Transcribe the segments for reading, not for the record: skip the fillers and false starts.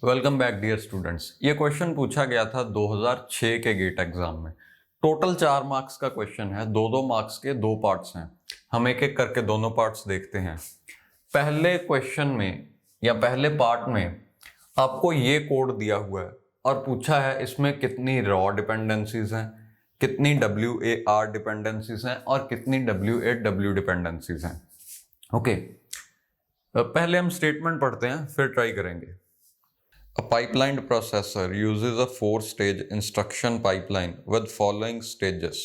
Welcome back dear students. ये question पूछा गया था 2006 के गेट एग्जाम में। टोटल 4 मार्क्स का क्वेश्चन है, 2-2 मार्क्स के 2 पार्ट्स हैं। हम एक एक करके दोनों पार्ट्स देखते हैं। पहले क्वेश्चन में या पहले पार्ट में आपको ये कोड दिया हुआ है और पूछा है इसमें कितनी रॉ डिपेंडेंसीज हैं, कितनी WAR डिपेंडेंसीज हैं और कितनी WAW डिपेंडेंसीज हैं। ओके, पहले हम स्टेटमेंट पढ़ते हैं फिर ट्राई करेंगे। A pipelined processor uses a 4-stage instruction pipeline with following stages: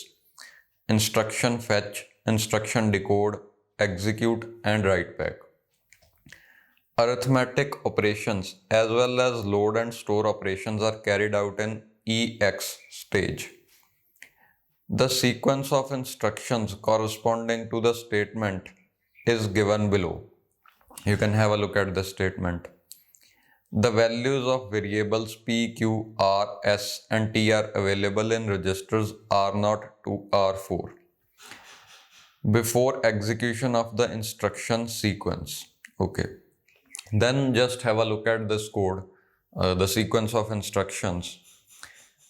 instruction fetch, instruction decode, execute, and write back. Arithmetic operations as well as load and store operations are carried out in EX stage. The sequence of instructions corresponding to the statement is given below. You can have a look at the statement. The values of variables P, Q, R, S and T are available in registers R0 to R4 before execution of the instruction sequence. Okay, then just have a look at this code, the sequence of instructions.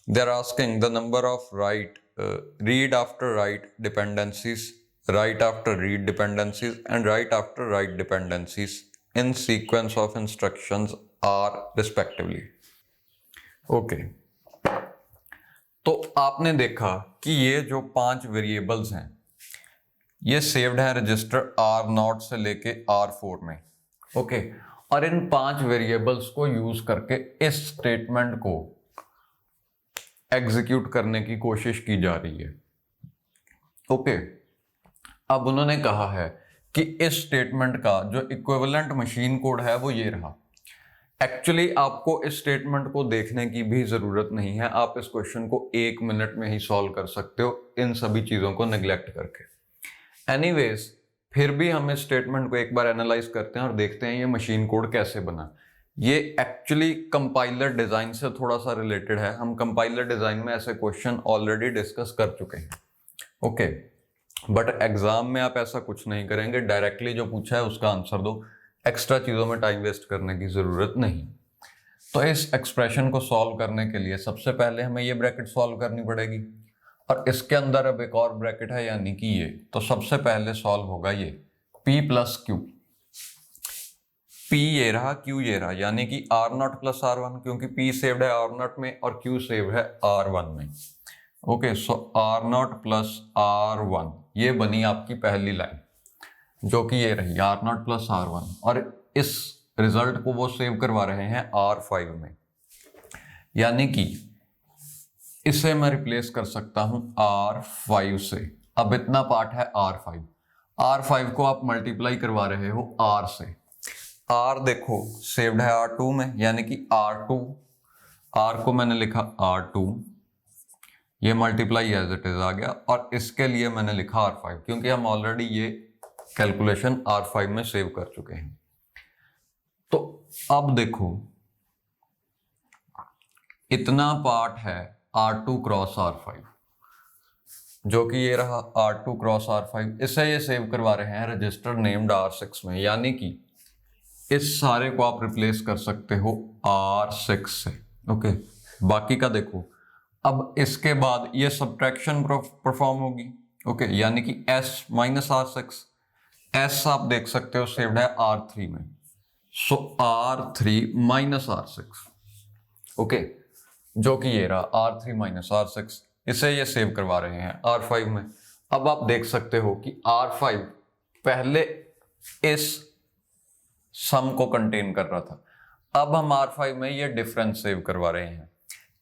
They're asking the number of read after write dependencies, write after read dependencies and write after write dependencies in sequence of instructions are respectively. Okay, तो आपने देखा कि ये जो 5 variables हैं ये saved है register R0 से लेके R4 में। ओके, और इन 5 वेरिएबल्स को यूज करके इस स्टेटमेंट को एग्जीक्यूट करने की कोशिश की जा रही है। ओके, अब उन्होंने कहा है कि इस स्टेटमेंट का जो इक्विवेलेंट मशीन कोड है वो ये रहा। एक्चुअली आपको इस स्टेटमेंट को देखने की भी जरूरत नहीं है, आप इस क्वेश्चन को 1 मिनट में ही सॉल्व कर सकते हो इन सभी चीजों को नेग्लेक्ट करके। एनीवेज, फिर भी हम इस स्टेटमेंट को एक बार एनालाइज करते हैं और देखते हैं ये मशीन कोड कैसे बना। ये एक्चुअली कंपाइलर डिजाइन से थोड़ा सा रिलेटेड है। हम कंपाइलर डिजाइन में ऐसे क्वेश्चन ऑलरेडी डिस्कस कर चुके हैं। ओके, बट एग्जाम में आप ऐसा कुछ नहीं करेंगे, डायरेक्टली जो पूछा है उसका आंसर दो, एक्स्ट्रा चीजों में टाइम वेस्ट करने की जरूरत नहीं। तो इस एक्सप्रेशन को सॉल्व करने के लिए सबसे पहले हमें ये ब्रैकेट सॉल्व करनी पड़ेगी और इसके अंदर अब एक और ब्रैकेट है यानी कि ये। तो सबसे पहले सॉल्व होगा ये P प्लस Q। P ये रहा, Q ये रहा, यानी कि R0 प्लस R1, क्योंकि P सेव्ड है R0 में और Q सेव्ड है R1 में। ओके, सो R0 प्लस R1 ये बनी आपकी पहली लाइन, जो कि ये रही R0 प्लस R1, और इस रिजल्ट को वो सेव करवा रहे हैं R5 में, यानी कि इसे मैं रिप्लेस कर सकता हूं R5 से। अब इतना पार्ट है R5, R5 को आप मल्टीप्लाई करवा रहे हो R से। R देखो सेव्ड है R2 में, यानी कि R2, R को मैंने लिखा R2, ये मल्टीप्लाई एज इट इज आ गया, और इसके लिए मैंने लिखा R5 क्योंकि हम ऑलरेडी ये कैलकुलेशन R5 में सेव कर चुके हैं। तो अब देखो इतना पार्ट है R2 क्रॉस R5, जो कि ये रहा R2 क्रॉस R5। इसे ये सेव करवा रहे हैं रजिस्टर नेम्ड R6 में, यानी कि इस सारे को आप रिप्लेस कर सकते हो R6 से। ओके, बाकी का देखो, अब इसके बाद ये सब्ट्रैक्शन परफॉर्म होगी। ओके, यानी कि S माइनस R6, S आप देख सकते हो सेव्ड है R3 में, सो R3 माइनस R6। ओके, जो कि ये रहा R3 माइनस R6, इसे ये सेव करवा रहे हैं R5 में। अब आप देख सकते हो कि R5 पहले इस सम को कंटेन कर रहा था, अब हम R5 में ये डिफरेंस सेव करवा रहे हैं,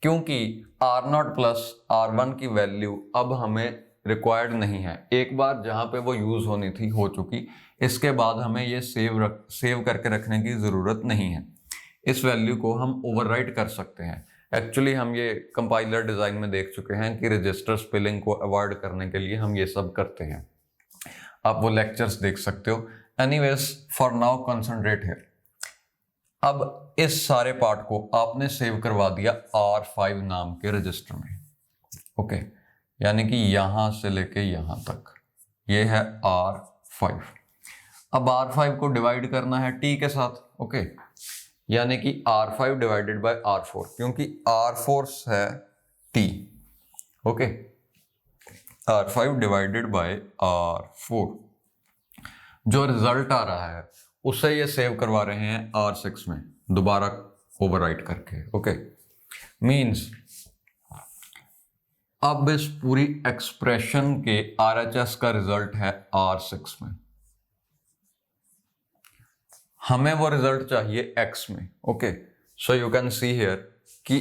क्योंकि R0 प्लस R1 की वैल्यू अब हमें रिक्वायर्ड नहीं है। एक बार जहां पे वो यूज होनी थी हो चुकी, इसके बाद हमें ये सेव करके रखने की जरूरत नहीं है। इस वैल्यू को हम ओवरराइट कर सकते हैं। एक्चुअली हम ये कंपाइलर डिजाइन में देख चुके हैं कि रजिस्टर स्पिलिंग को अवॉइड करने के लिए हम ये सब करते हैं। आप वो लेक्चर्स देख सकते हो। Anyways, for now concentrate here. अब इस सारे पार्ट को आपने सेव करवा दिया R5 नाम के रजिस्टर में। ओके, यानी कि यहां से लेके यहां तक ये है R5। अब R5 को डिवाइड करना है T के साथ। ओके, यानी कि R5 डिवाइडेड बाय R4, क्योंकि R फोर्स है T। Okay, R5 divided by R4। जो रिजल्ट आ रहा है उसे ये सेव करवा रहे हैं R6 में दोबारा ओवरराइट करके। ओके, मींस अब इस पूरी एक्सप्रेशन के RHS का रिजल्ट है R6 में, हमें वो रिजल्ट चाहिए X में। Okay, so you can see here कि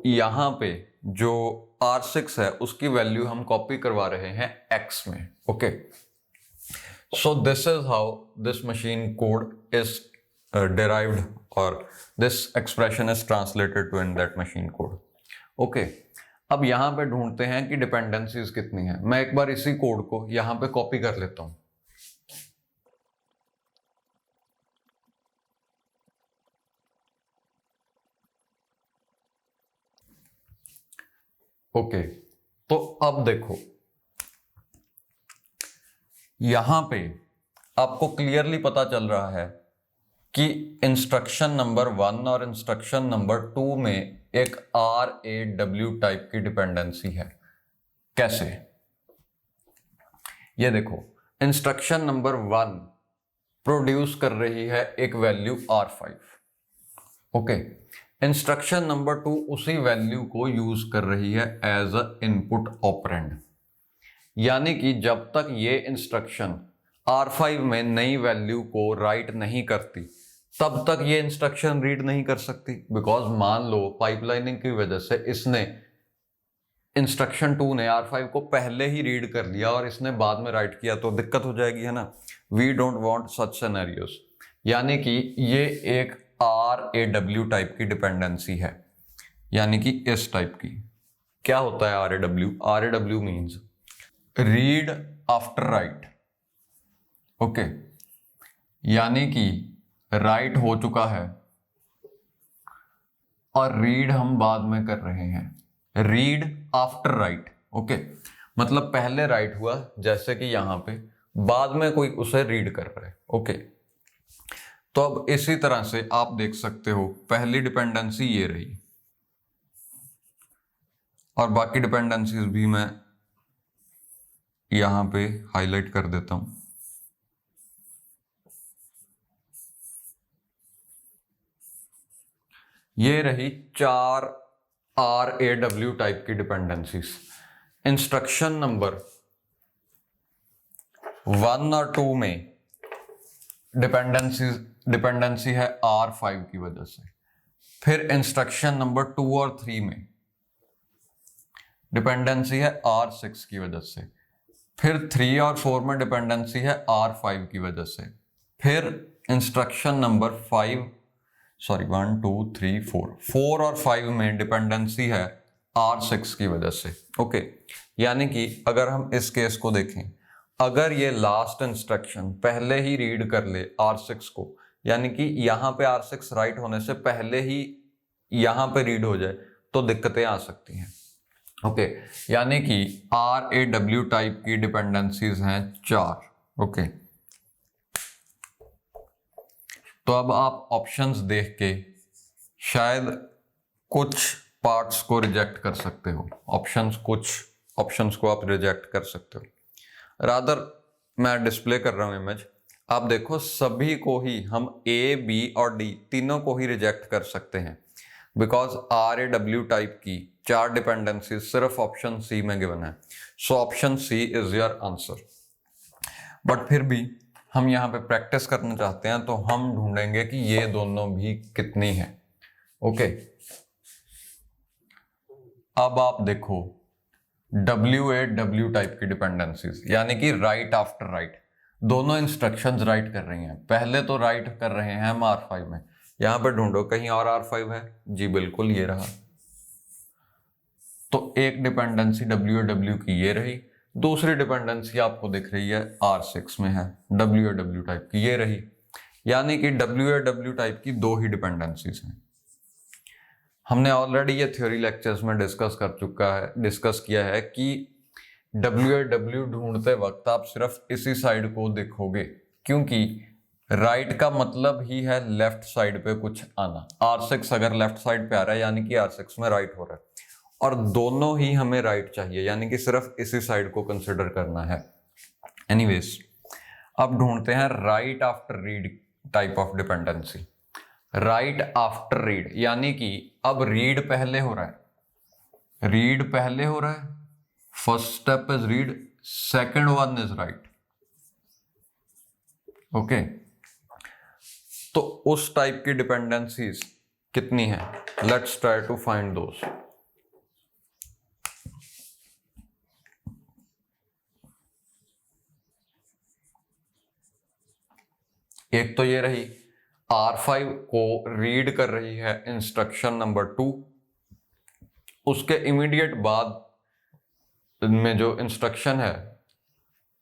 यहां पे जो R6 है उसकी वैल्यू हम कॉपी करवा रहे हैं X में। Okay, so this is how this machine code is derived, or this expression is translated to in that machine code. Okay, अब यहां पे ढूंढते हैं कि डिपेंडेंसीज कितनी है। मैं एक बार इसी कोड को यहां पे कॉपी कर लेता हूं। ओके, तो अब देखो यहां पे आपको क्लियरली पता चल रहा है कि इंस्ट्रक्शन नंबर 1 और इंस्ट्रक्शन नंबर 2 में एक RAW टाइप की डिपेंडेंसी है। कैसे? ये देखो, इंस्ट्रक्शन नंबर 1 प्रोड्यूस कर रही है एक value R5। Okay, instruction number 2 उसी वैल्यू को यूज कर रही है एज अ इनपुट ऑपरेंड, यानी कि जब तक ये इंस्ट्रक्शन R5 में नई वैल्यू को राइट नहीं करती तब तक ये इंस्ट्रक्शन रीड नहीं कर सकती। बिकॉज मान लो पाइपलाइनिंग की वजह से इसने इंस्ट्रक्शन 2 ने R5 को पहले ही रीड कर लिया और इसने बाद में राइट किया तो दिक्कत हो जाएगी, है ना। We don't want such scenarios, यानी कि ये एक RAW टाइप की डिपेंडेंसी है, यानी कि इस टाइप की। क्या होता है RAW? RAW means read after right. Okay, यानी कि राइट हो चुका है और रीड हम बाद में कर रहे हैं। Read after right. ओके, मतलब पहले राइट हुआ जैसे कि यहां पे, बाद में कोई उसे रीड कर रहा है। ओके, तो अब इसी तरह से आप देख सकते हो पहली डिपेंडेंसी ये रही और बाकी डिपेंडेंसीज भी मैं यहां पे हाईलाइट कर देता हूं। ये रही 4 RAW टाइप की डिपेंडेंसीज। इंस्ट्रक्शन नंबर 1 और 2 में डिपेंडेंसी है R5 की वजह से। फिर इंस्ट्रक्शन नंबर 2 और 3 में डिपेंडेंसी है R6 की वजह से। फिर 3 और 4 में डिपेंडेंसी है R5 की वजह से। फिर इंस्ट्रक्शन नंबर 1, 2, 3, 4 और 5 में डिपेंडेंसी है R6 की वजह से। ओके, यानी कि अगर हम इस केस को देखें, अगर ये लास्ट इंस्ट्रक्शन पहले ही रीड कर ले R6 को, यानी कि यहां पे R6 राइट होने से पहले ही यहां पे रीड हो जाए तो दिक्कतें आ सकती हैं। ओके, यानी कि RAW टाइप की डिपेंडेंसीज हैं 4। ओके, तो अब आप ऑप्शंस देख के शायद कुछ पार्ट्स को रिजेक्ट कर सकते हो। कुछ ऑप्शंस को आप रिजेक्ट कर सकते हो। रादर मैं डिस्प्ले कर रहा हूं इमेज, आप देखो सभी को ही हम A, B और D तीनों को ही रिजेक्ट कर सकते हैं, बिकॉज RAW टाइप की 4 डिपेंडेंसी सिर्फ ऑप्शन C में गिवन है। So option C is your answer. But फिर भी हम यहाँ पे प्रैक्टिस करना चाहते हैं तो हम ढूंढेंगे कि ये दोनों भी कितनी है। ओके, अब आप देखो WAW टाइप की डिपेंडेंसीज, यानी कि राइट आफ्टर राइट, दोनों इंस्ट्रक्शंस राइट कर रही हैं। पहले तो राइट कर रहे हैं हम R5 में, यहां पे ढूंढो कहीं और R5 है। जी बिल्कुल, ये रहा। तो एक डिपेंडेंसी WAW की ये रही, दूसरी डिपेंडेंसी आपको दिख रही है R6 में है, WAW टाइप की ये रही। यानी कि WAW टाइप की 2 ही डिपेंडेंसीज हैं। हमने ऑलरेडी ये थ्योरी लेक्चर्स में डिस्कस किया है कि WAW ढूंढते वक्त आप सिर्फ इसी साइड को देखोगे, क्योंकि राइट का मतलब ही है लेफ्ट साइड पे कुछ आना। R6 अगर लेफ्ट साइड पे आ रहा है यानी कि R6 में राइट हो रहा है, और दोनों ही हमें राइट चाहिए, यानी कि सिर्फ इसी साइड को कंसिडर करना है। एनीवेज, अब ढूंढते हैं right after read type of dependency. Right after read यानी कि अब रीड पहले हो रहा है, रीड पहले हो रहा है, first step is read, second one is right. Okay, तो उस टाइप की डिपेंडेंसीज कितनी है? लेट्स ट्राई टू फाइंड दोस। एक तो ये रही, R5 को रीड कर रही है इंस्ट्रक्शन नंबर 2, उसके इमीडिएट बाद में जो इंस्ट्रक्शन है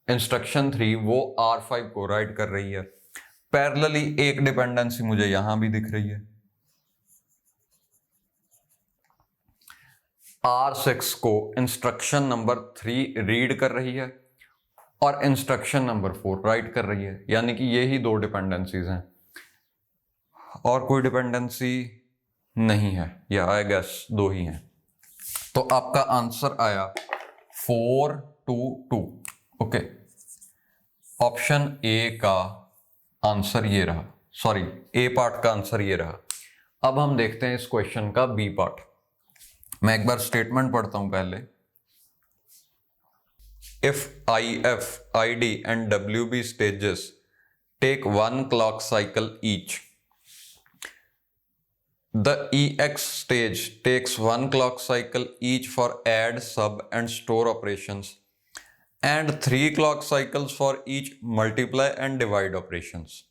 इंस्ट्रक्शन 3 वो R5 को राइट कर रही है। पैरेलली एक डिपेंडेंसी मुझे यहां भी दिख रही है, R6 को इंस्ट्रक्शन नंबर 3 रीड कर रही है और इंस्ट्रक्शन नंबर 4 राइट कर रही है, यानी कि ये ही दो डिपेंडेंसीज हैं और कोई डिपेंडेंसी नहीं है, या आई गेस दो ही हैं। तो आपका आंसर आया 4 2 2। ओके, ऑप्शन ए का आंसर ये रहा, सॉरी ए पार्ट का आंसर ये रहा। अब हम देखते हैं इस क्वेश्चन का बी पार्ट। मैं एक बार स्टेटमेंट पढ़ता हूं पहले। If IF, ID and WB stages take 1 clock cycle each, the EX stage takes 1 clock cycle each for add, sub and store operations and 3 clock cycles for each multiply and divide operations.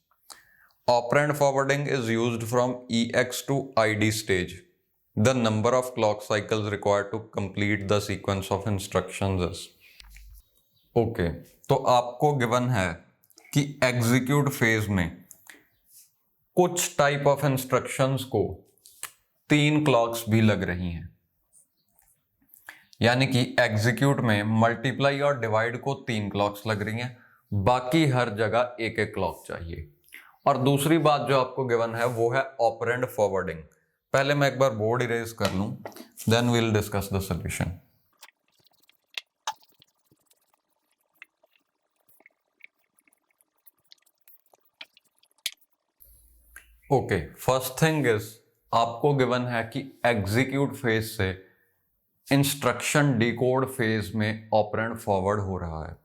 Operand forwarding is used from EX to ID stage. The number of clock cycles required to complete the sequence of instructions is. Okay, तो आपको given है कि execute phase में कुछ type of instructions को 3 clocks भी लग रही हैं, यानी कि एग्जीक्यूट में मल्टीप्लाई और डिवाइड को 3 क्लॉक्स लग रही हैं, बाकी हर जगह एक एक क्लॉक चाहिए। और दूसरी बात जो आपको गिवन है वो है ऑपरेंड फॉरवर्डिंग। पहले मैं एक बार बोर्ड इरेज कर लूं, then we will discuss the solution. Okay, first thing is आपको गिवन है कि एग्जीक्यूट फेज से इंस्ट्रक्शन डिकोड फेज में ऑपरेंड फॉरवर्ड हो रहा है।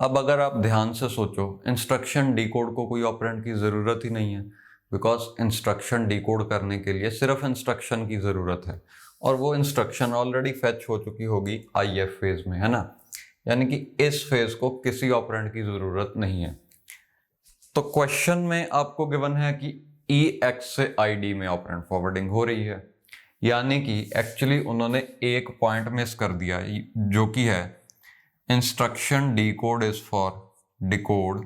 अब अगर आप ध्यान से सोचो, इंस्ट्रक्शन डिकोड को कोई ऑपरेंड की ज़रूरत ही नहीं है, बिकॉज इंस्ट्रक्शन डिकोड करने के लिए सिर्फ इंस्ट्रक्शन की ज़रूरत है और वो इंस्ट्रक्शन ऑलरेडी फेच हो चुकी होगी IF फेज में, है ना, यानी कि इस फेज को किसी ऑपरेंड की ज़रूरत नहीं है। तो क्वेश्चन में आपको गिवन है कि EX से ID में ऑपरेंड फॉरवर्डिंग हो रही है, यानी कि एक्चुअली उन्होंने एक पॉइंट मिस कर दिया, जो कि है instruction decode is for decode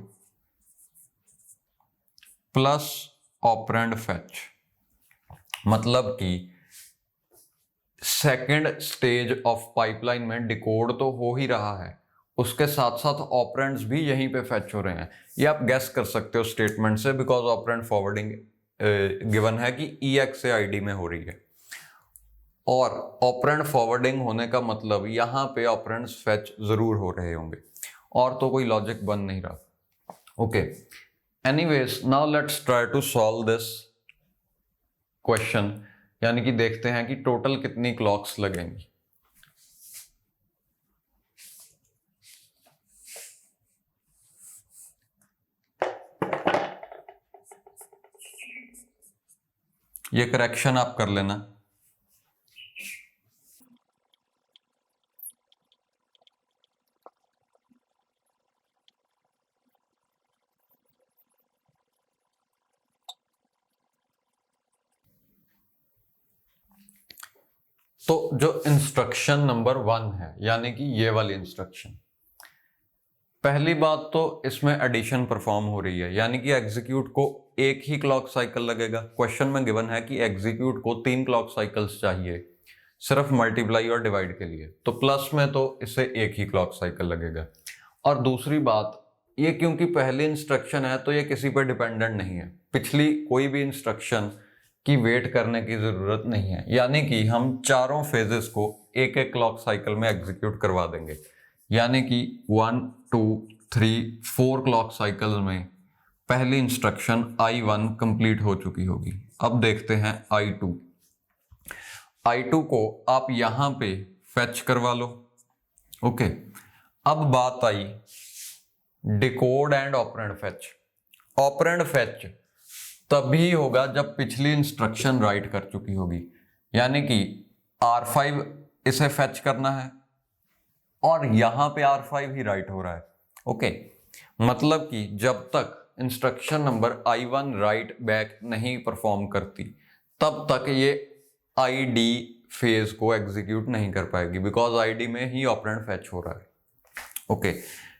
plus operand fetch. मतलब कि सेकंड स्टेज ऑफ पाइपलाइन में डिकोड तो हो ही रहा है, उसके साथ साथ ऑपरेंड्स भी यहीं पे फेच हो रहे हैं। ये आप गेस कर सकते हो स्टेटमेंट से, बिकॉज ऑपरेंड फॉरवर्डिंग गिवन है कि EX से ID में हो रही है, और ऑपरेंड फॉरवर्डिंग होने का मतलब यहाँ पे ऑपरेंड्स फेच जरूर हो रहे होंगे, और तो कोई लॉजिक बन नहीं रहा। Okay, anyways now let's try to solve this question, यानी कि देखते हैं कि टोटल कितनी क्लॉक्स लगेंगी। ये करेक्शन आप कर लेना। तो जो इंस्ट्रक्शन नंबर 1 है, यानी कि ये वाली इंस्ट्रक्शन, पहली बात तो इसमें एडिशन परफॉर्म हो रही है, यानी कि एग्जीक्यूट को एक ही क्लॉक साइकिल लगेगा। क्वेश्चन में गिवन है कि एग्जीक्यूट को 3 क्लॉक साइकिल्स चाहिए सिर्फ मल्टीप्लाई और डिवाइड के लिए, तो प्लस में तो इससे एक ही क्लॉक साइकिल लगेगा। और दूसरी बात, ये क्योंकि पहली इंस्ट्रक्शन है तो ये किसी पर डिपेंडेंट नहीं है, पिछली कोई भी इंस्ट्रक्शन की वेट करने की जरूरत नहीं है, यानी कि हम चारों फेजेस को एक एक क्लॉक साइकिल में एग्जीक्यूट करवा देंगे, यानी कि 1 2 3 4 क्लॉक साइकिल में पहली इंस्ट्रक्शन I1 कंप्लीट हो चुकी होगी। अब देखते हैं I2। I2 को आप यहां पे फेच करवा लो। ओके, अब बात I decode and operand fetch. Operand fetch तभी होगा जब पिछली इंस्ट्रक्शन राइट कर चुकी होगी, यानी कि R5 इसे फेच करना है और यहां पे R5 ही राइट हो रहा है। ओके, मतलब कि जब तक instruction number I1 right back नहीं परफॉर्म करती तब तक ये ID फेज को एग्जीक्यूट नहीं कर पाएगी, बिकॉज ID में ही ऑपरेंड फेच हो रहा है। ओके,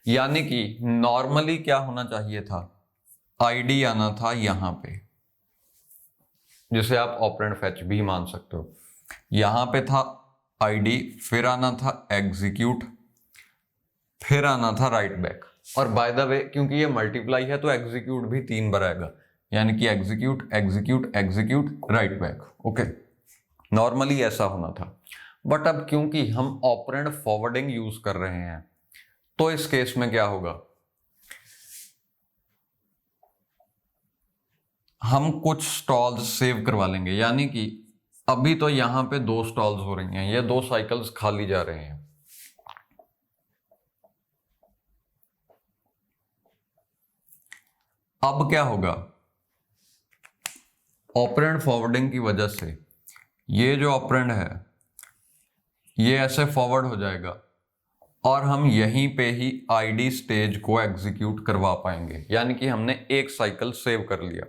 यानी कि नॉर्मली क्या होना चाहिए था, ID आना था यहां पे, जिसे आप ऑपरेंड फेच भी मान सकते हो। यहां पे था ID, फिर आना था एग्जीक्यूट, फिर आना था राइट बैक। और बाय द वे क्योंकि ये मल्टीप्लाई है तो एग्जीक्यूट भी 3 बार आएगा, यानी कि execute execute execute right back. Okay, normally ऐसा होना था, बट अब क्योंकि हम ऑपरेंड फॉरवर्डिंग यूज कर रहे हैं तो इस केस में क्या होगा, हम कुछ स्टॉल्स सेव करवा लेंगे, यानी कि अभी तो यहां पे 2 स्टॉल्स हो रही हैं, ये 2 साइकिल्स खाली जा रहे हैं। अब क्या होगा, ऑपरेंड फॉरवर्डिंग की वजह से ये जो ऑपरेंड है ये ऐसे फॉरवर्ड हो जाएगा और हम यहीं पे ही ID स्टेज को एग्जीक्यूट करवा पाएंगे, यानी कि हमने एक साइकिल सेव कर लिया।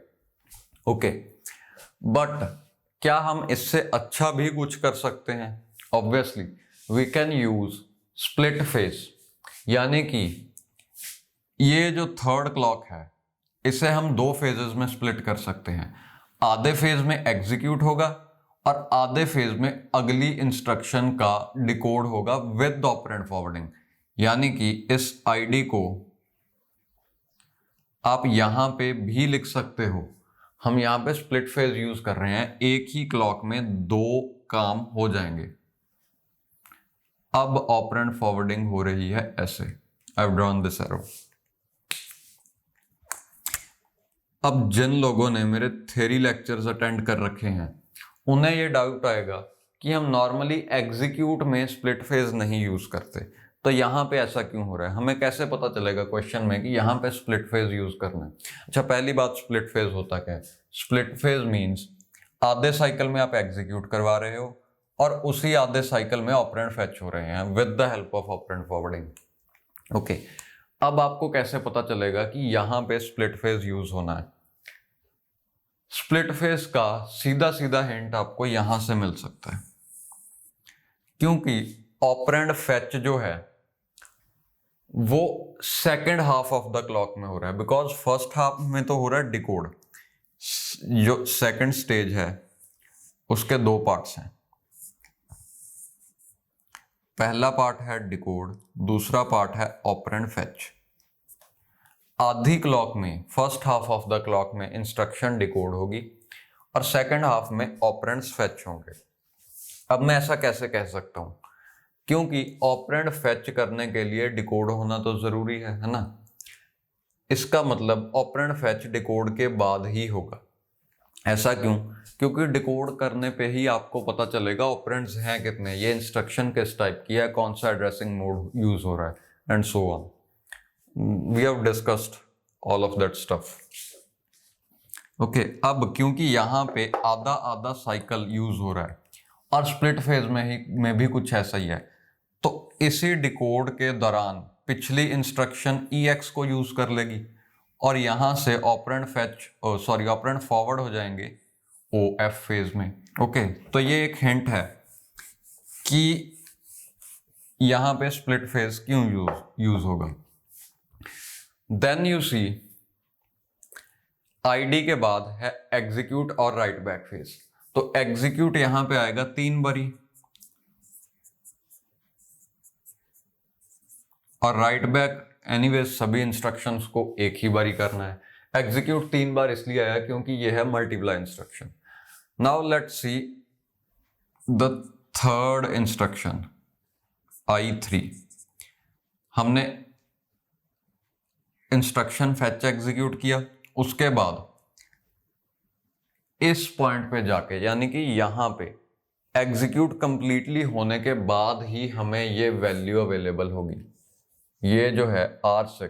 ओके, बट क्या हम इससे अच्छा भी कुछ कर सकते हैं? Obviously we can use split phase, यानी कि ये जो थर्ड क्लॉक है इसे हम 2 फेजेस में स्प्लिट कर सकते हैं। आधे फेज में एग्जीक्यूट होगा और आधे फेज में अगली इंस्ट्रक्शन का डिकोड होगा विद ऑपरेंड फॉरवर्डिंग, यानी कि इस ID को आप यहां पे भी लिख सकते हो। हम यहां पे स्प्लिट फेज यूज कर रहे हैं, एक ही क्लॉक में 2 काम हो जाएंगे। अब ऑपरेंड फॉरवर्डिंग हो रही है ऐसे, I have drawn this arrow. अब जिन लोगों ने मेरे थ्योरी लेक्चर्स अटेंड कर रखे हैं उन्हें ये डाउट आएगा कि हम नॉर्मली एग्जीक्यूट में स्प्लिट फेज नहीं यूज करते, तो यहां पे ऐसा क्यों हो रहा है, हमें कैसे पता चलेगा क्वेश्चन में कि यहां पे स्प्लिट फेज यूज करना है। अच्छा, पहली बात, स्प्लिट फेज होता क्या है? स्प्लिट फेज मींस आधे साइकिल में आप एग्जीक्यूट करवा रहे हो और उसी आधे साइकिल में ऑपरेंड फेच हो रहे हैं with the help of operand forwarding. Okay, अब आपको कैसे पता चलेगा कि यहां पे स्प्लिट फेज यूज होना है? स्प्लिट फेज का सीधा सीधा हिंट आपको यहां से मिल सकता है, क्योंकि ऑपरेंड फेच जो है वो second half of the clock में हो रहा है, बिकॉज फर्स्ट हाफ में तो हो रहा है डिकोड। जो सेकंड स्टेज है उसके 2 पार्ट्स हैं, पहला पार्ट है डिकोड, दूसरा पार्ट है ऑपरेंड फेच। आधी क्लॉक में, first half of the clock में इंस्ट्रक्शन डिकोड होगी और सेकंड हाफ में ऑपरेंड्स फेच होंगे। अब मैं ऐसा कैसे कह सकता हूं, क्योंकि ऑपरेंड फेच करने के लिए डिकोड होना तो जरूरी है ना। इसका मतलब ऑपरेंड फेच डिकोड के बाद ही होगा। ऐसा क्यों? क्योंकि डिकोड करने पे ही आपको पता चलेगा ऑपरेंड्स हैं कितने, ये इंस्ट्रक्शन किस टाइप की है, कौन सा एड्रेसिंग मोड यूज हो रहा है, and so on. We have discussed all of that stuff. Okay, अब क्योंकि यहाँ पे आधा आधा साइकिल यूज हो रहा है और स्प्लिट फेज में भी कुछ ऐसा ही है, तो इसी डिकोड के दौरान पिछली इंस्ट्रक्शन EX को यूज कर लेगी और यहां से ऑपरेंड ऑपरेंड फॉरवर्ड हो जाएंगे OF फेज में। ओके, तो ये एक हिंट है कि यहां पे स्प्लिट फेज क्यों यूज होगा। देन यू सी ID के बाद है एग्जीक्यूट और राइट बैक फेज, तो एग्जीक्यूट यहां पे आएगा 3 बारी और राइट बैक एनीवेज सभी इंस्ट्रक्शंस को एक ही बारी करना है। एग्जीक्यूट 3 बार इसलिए आया क्योंकि ये है multiply instruction. Now let's see the third instruction I3। हमने इंस्ट्रक्शन फेच एग्जीक्यूट किया, उसके बाद इस पॉइंट पे जाके यानी कि यहां पे एग्जीक्यूट कंप्लीटली होने के बाद ही हमें ये वैल्यू अवेलेबल होगी। ये जो है R6,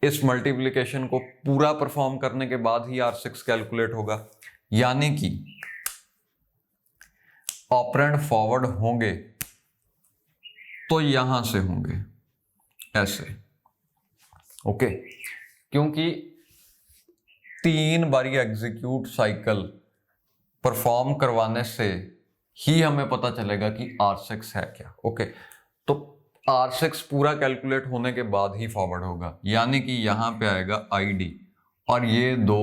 इस मल्टीप्लिकेशन को पूरा परफॉर्म करने के बाद ही R6 कैलकुलेट होगा, यानी कि ऑपरेंड फॉरवर्ड होंगे तो यहां से होंगे ऐसे, ओके। क्योंकि 3 बारी एग्जीक्यूट साइकिल परफॉर्म करवाने से ही हमें पता चलेगा कि R6 है क्या, ओके। तो R6 पूरा कैलकुलेट होने के बाद ही फॉरवर्ड होगा, यानी कि यहां पे आएगा ID और ये 2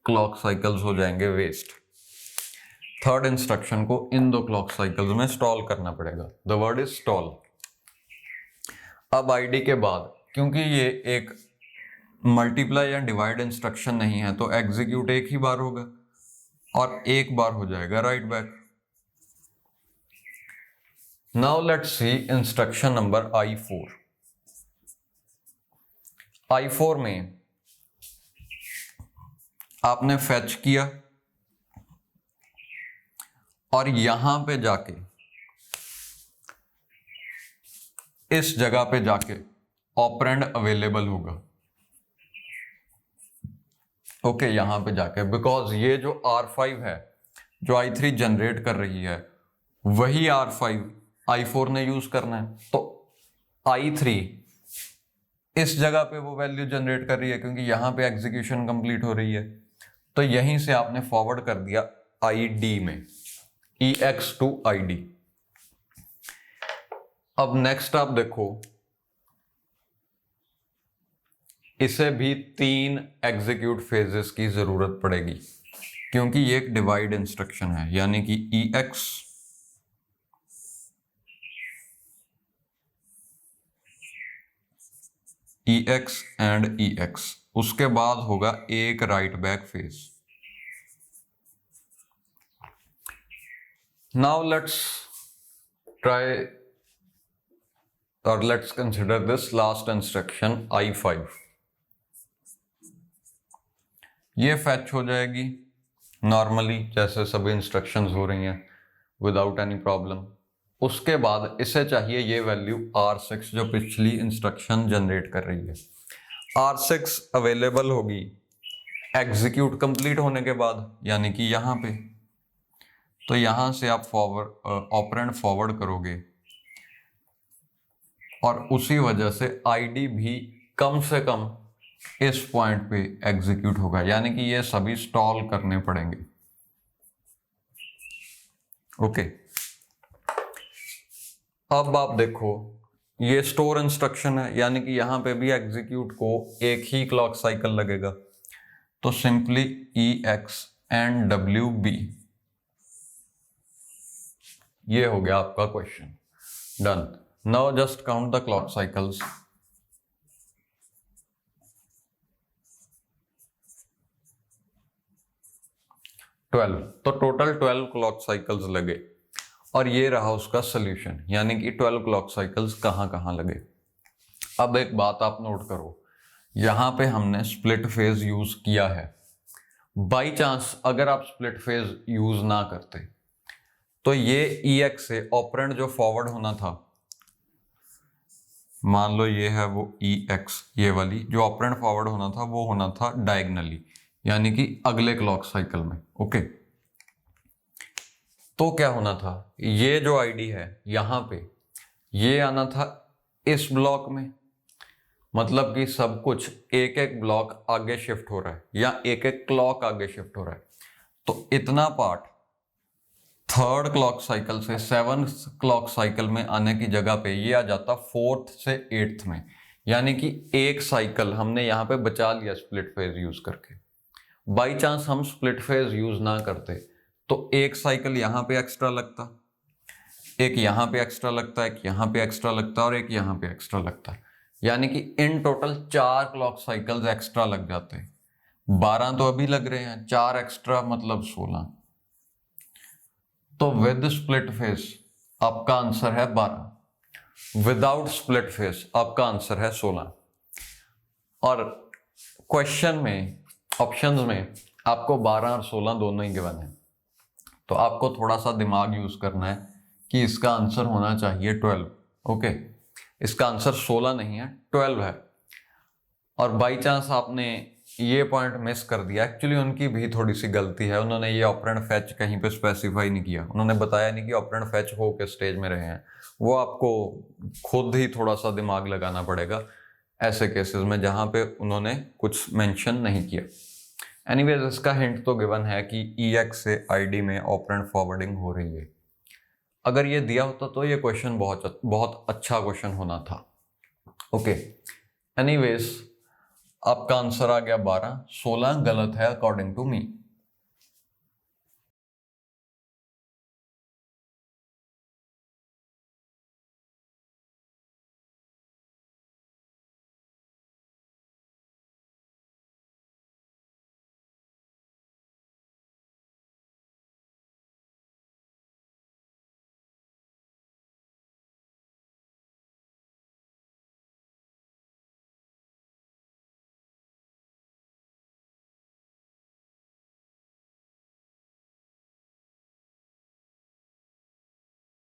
क्लॉक साइकिल्स हो जाएंगे वेस्ट। थर्ड इंस्ट्रक्शन को इन 2 क्लॉक साइकिल्स में स्टॉल करना पड़ेगा। The word is stall. अब ID के बाद क्योंकि ये एक मल्टीप्लाई या डिवाइड इंस्ट्रक्शन नहीं है तो एग्जीक्यूट एक ही बार होगा और एक बार हो जाएगा right back. Now let's see instruction number I4। I4 में आपने फेच किया और यहां पे जाके इस जगह पे जाके ऑपरेंड अवेलेबल होगा, ओके। यहां पे जाके बिकॉज ये जो R5 है जो I3 जनरेट कर रही है वही R5 I4 ने यूज करना है, तो I3 इस जगह पे वो वैल्यू जनरेट कर रही है क्योंकि यहां पे एग्जीक्यूशन कंप्लीट हो रही है, तो यहीं से आपने फॉरवर्ड कर दिया ID में, EX to ID। अब नेक्स्ट आप देखो, इसे भी 3 एग्जीक्यूट फेजेस की जरूरत पड़ेगी क्योंकि ये एक डिवाइड इंस्ट्रक्शन है, यानी कि EX एंड EX। उसके बाद होगा एक write back phase. Now let's try और let's consider this last instruction I5। ये फैच हो जाएगी नॉर्मली जैसे सभी इंस्ट्रक्शंस हो रही हैं विदाउट एनी प्रॉब्लम। उसके बाद इसे चाहिए ये वैल्यू R6 जो पिछली इंस्ट्रक्शन जनरेट कर रही है। R6 अवेलेबल होगी एग्जीक्यूट कंप्लीट होने के बाद, यानी कि यहां पे। तो यहां से आप ऑपरेंड फॉरवर्ड करोगे और उसी वजह से ID भी कम से कम इस पॉइंट पे एग्जीक्यूट होगा, यानी कि ये सभी स्टॉल करने पड़ेंगे, ओके। अब आप देखो ये स्टोर इंस्ट्रक्शन है, यानी कि यहां पे भी एग्जीक्यूट को एक ही क्लॉक साइकिल लगेगा, तो सिंपली EX एंड WB। ये हो गया आपका question done. Now just count the clock cycles. 12, तो टोटल 12 क्लॉक साइकिल्स लगे और ये रहा उसका सोल्यूशन, यानी कि 12 क्लॉक साइकिल्स कहां कहां लगे। अब एक बात आप नोट करो, यहां पे हमने स्प्लिट फेज यूज किया है। बाई चांस अगर आप स्प्लिट फेज यूज ना करते तो ये EX से ऑपरेंड जो फॉरवर्ड होना था, मान लो ये है वो EX, ये वाली जो ऑपरेंड फॉरवर्ड होना था वो होना था डायगनली, यानी कि अगले क्लॉक साइकिल में, ओके। तो क्या होना था, ये जो ID है यहां पे ये आना था इस ब्लॉक में, मतलब कि सब कुछ एक एक ब्लॉक आगे शिफ्ट हो रहा है या एक एक क्लॉक आगे शिफ्ट हो रहा है। तो इतना पार्ट थर्ड क्लॉक साइकिल से 7th क्लॉक साइकिल में आने की जगह पे ये आ जाता 4th से 8th में, यानी कि एक साइकिल हमने यहाँ पे बचा लिया स्प्लिट फेज यूज करके। बाई चांस हम स्प्लिट फेज यूज ना करते तो एक साइकिल यहाँ पे एक्स्ट्रा लगता, एक यहाँ पे एक्स्ट्रा लगता है, एक यहाँ पे एक्स्ट्रा लगता है और एक यहाँ पे एक्स्ट्रा लगता है, यानी कि in total 4 clock cycles extra लग जाते हैं। 12 तो अभी लग रहे हैं, 4 एक्स्ट्रा मतलब 16। तो विद स्प्लिट फेस आपका आंसर है 12, विदाउट स्प्लिट फेस आपका आंसर है 16। और क्वेश्चन में, ऑप्शंस में आपको 12 और 16 दोनों ही गिवन है, तो आपको थोड़ा सा दिमाग यूज करना है कि इसका आंसर होना चाहिए 12। ओके, इसका आंसर 16 नहीं है, 12 है। और बाई चांस आपने ये पॉइंट मिस कर दिया, एक्चुअली उनकी भी थोड़ी सी गलती है, उन्होंने ये ऑपरेंड फैच कहीं पे स्पेसिफाई नहीं किया, उन्होंने बताया नहीं कि ऑपरेंड फैच हो के स्टेज में रहे हैं। वो आपको खुद ही थोड़ा सा दिमाग लगाना पड़ेगा ऐसे केसेस में जहां पे उन्होंने कुछ मेंशन नहीं किया। एनीवेज, इसका हिंट तो गिवन है कि EX से ID में ऑपरेंड फॉरवर्डिंग हो रही है। अगर ये दिया होता तो ये क्वेश्चन बहुत अच्छा क्वेश्चन होना था। ओके, एनीवेज आपका आंसर आ गया 12, 16 गलत है अकॉर्डिंग टू मी।